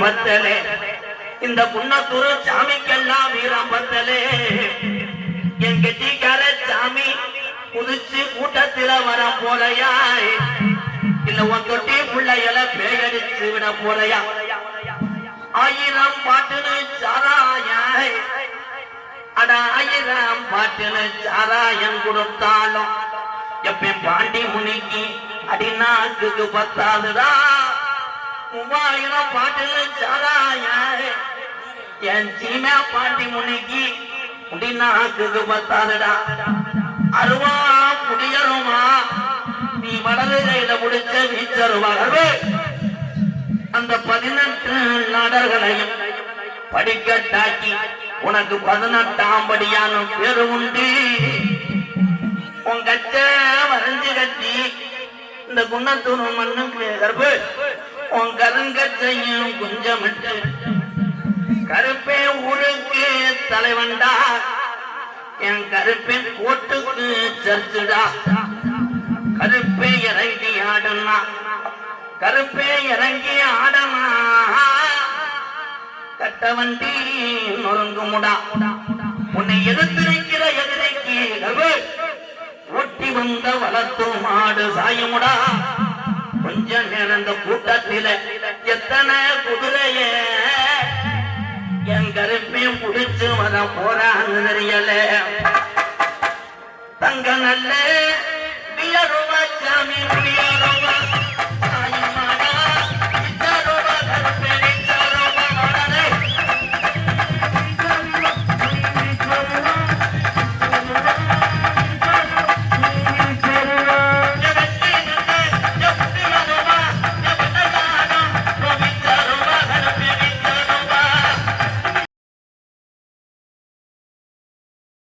பத்தலே இந்த குன்னத்தூர் சாமிக்கெல்லாம் வீரம் பத்தலே என் கெட்டிக்கார சாமி புதிச்சு கூட்டத்தில வர போறையா இல்ல உன் தொட்டி பிள்ளைகளை பேயடிச்சு விட போறையா 1000 பாட்டுன்னு சாராய அட 1000 பாட்டுன்னு சாராயம் கொடுத்தாலும் எப்ப பாண்டி முனிக்கு அடிநாக்குக்கு பத்தாதுடா 3000 பாட்டுன்னு சாராய என் சீமா பாண்டி முனிக்கு அடிநாக்குக்கு பத்தாதுடா 60 முடியருமா நீ வலது கையில முடிச்ச வீச்சருவாகவே அந்த 18 நாடர்களையும் படிக்கட்டாக்கி உனக்கு 18ஆம் படியான பேரு உண்டு உன் கச்ச வரைஞ்சு கட்டி இந்த குன்னத்தூர் மண்ணுக்கு கருப்பு உன் கருங்கச்சையும் குஞ்சமிட்டு கருப்பே ஊருக்கு தலைவன்டா என் கருப்பின் கோட்டுக்கு சர்ச்சுடா கருப்பே இறங்கி ஆடனா கருப்பே இறங்கி ஆடனா கட்ட வண்டி நொறுங்குமுடா உன்னை எதிர்த்திருக்கிற எதிரைக்கு ஒட்டி வந்த வளர்த்து மாடு சாயமுடா கொஞ்ச நேரம் இந்த கூட்டத்தில எத்தனை குதிரைய என் கருப்பையும் புடிச்சு வர போறான்னு தெரியல தங்க நல்ல சாமி